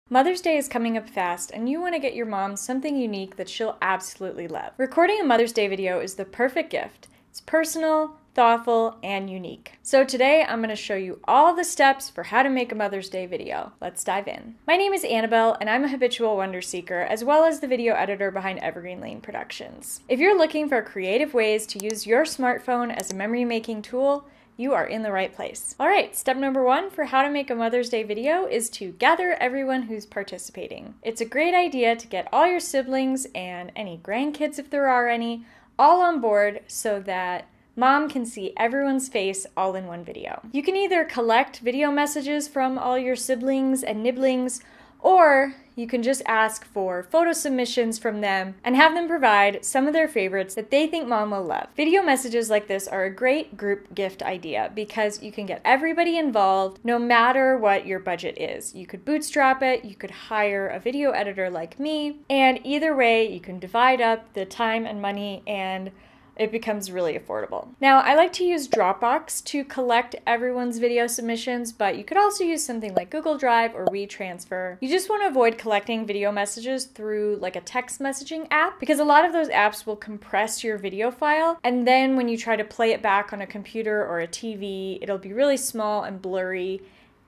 Mother's Day is coming up fast, and you want to get your mom something unique that she'll absolutely love. Recording a Mother's Day video is the perfect gift. It's personal, thoughtful, and unique. So today I'm going to show you all the steps for how to make a Mother's Day video. Let's dive in. My name is Annabelle, and I'm a habitual wonder seeker, as well as the video editor behind Evergreen Lane Productions. If you're looking for creative ways to use your smartphone as a memory-making tool, you are in the right place. All right, step number one for how to make a Mother's Day video is to gather everyone who's participating. It's a great idea to get all your siblings and any grandkids, if there are any, all on board so that Mom can see everyone's face all in one video. You can either collect video messages from all your siblings and nibblings, or you can just ask for photo submissions from them and have them provide some of their favorites that they think Mom will love. Video messages like this are a great group gift idea because you can get everybody involved no matter what your budget is. You could bootstrap it, you could hire a video editor like me, and either way you can divide up the time and money and it becomes really affordable. Now, I like to use Dropbox to collect everyone's video submissions, but you could also use something like Google Drive or WeTransfer. You just want to avoid collecting video messages through like a text messaging app because a lot of those apps will compress your video file, and then when you try to play it back on a computer or a TV, it'll be really small and blurry,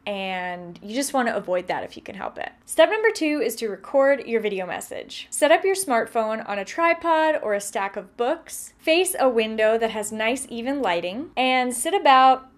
and you just want to avoid that if you can help it. Step number two is to record your video message. Set up your smartphone on a tripod or a stack of books, face a window that has nice even lighting, and sit about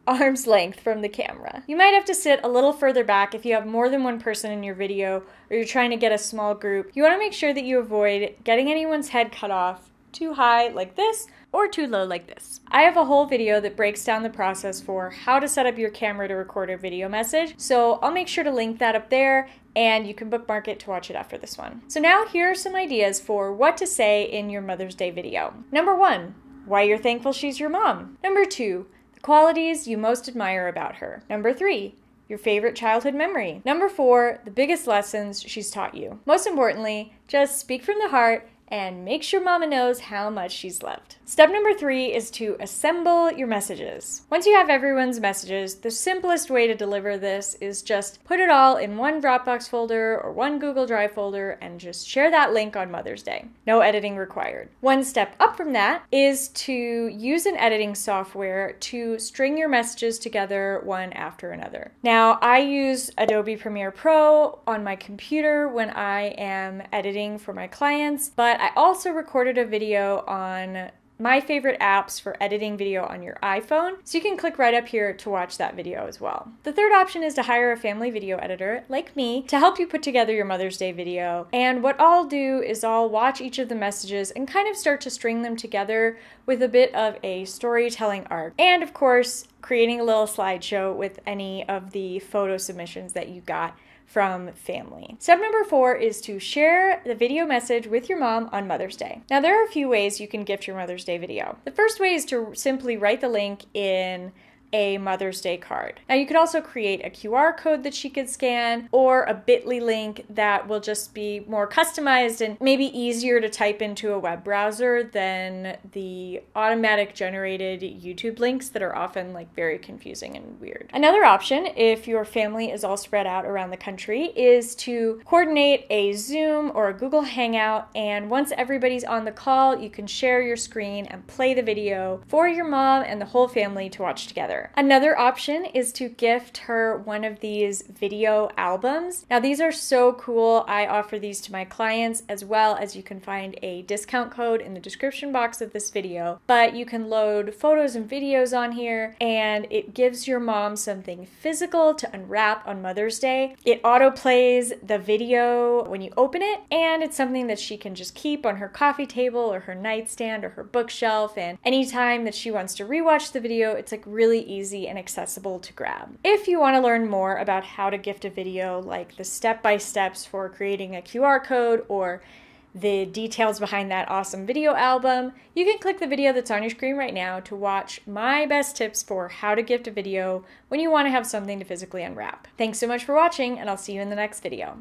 arm's length from the camera. You might have to sit a little further back if you have more than one person in your video or you're trying to get a small group. You want to make sure that you avoid getting anyone's head cut off too high like this or too low like this. I have a whole video that breaks down the process for how to set up your camera to record a video message, so I'll make sure to link that up there and you can bookmark it to watch it after this one. So now here are some ideas for what to say in your Mother's Day video. Number one, why you're thankful she's your mom. Number two, the qualities you most admire about her. Number three, your favorite childhood memory. Number four, the biggest lessons she's taught you. Most importantly, just speak from the heart and make sure Mama knows how much she's loved. Step number three is to assemble your messages. Once you have everyone's messages, the simplest way to deliver this is just put it all in one Dropbox folder or one Google Drive folder and just share that link on Mother's Day. No editing required. One step up from that is to use an editing software to string your messages together one after another. Now, I use Adobe Premiere Pro on my computer when I am editing for my clients, but I also recorded a video on my favorite apps for editing video on your iPhone, so you can click right up here to watch that video as well. The third option is to hire a family video editor like me to help you put together your Mother's Day video, and what I'll do is I'll watch each of the messages and kind of start to string them together with a bit of a storytelling arc, and of course creating a little slideshow with any of the photo submissions that you got from family. Step number four is to share the video message with your mom on Mother's Day. Now, there are a few ways you can gift your Mother's Day video. The first way is to simply write the link in a Mother's Day card. Now, you could also create a QR code that she could scan or a bit.ly link that will just be more customized and maybe easier to type into a web browser than the automatic generated YouTube links that are often like very confusing and weird. Another option, if your family is all spread out around the country, is to coordinate a Zoom or a Google Hangout, and once everybody's on the call, you can share your screen and play the video for your mom and the whole family to watch together. Another option is to gift her one of these video albums. Now, these are so cool. I offer these to my clients, as well as you can find a discount code in the description box of this video, but you can load photos and videos on here, and it gives your mom something physical to unwrap on Mother's Day. It auto-plays the video when you open it, and it's something that she can just keep on her coffee table or her nightstand or her bookshelf, and anytime that she wants to rewatch the video, it's like really easy and accessible to grab. If you want to learn more about how to gift a video, like the step-by-steps for creating a QR code or the details behind that awesome video album, you can click the video that's on your screen right now to watch my best tips for how to gift a video when you want to have something to physically unwrap. Thanks so much for watching, and I'll see you in the next video.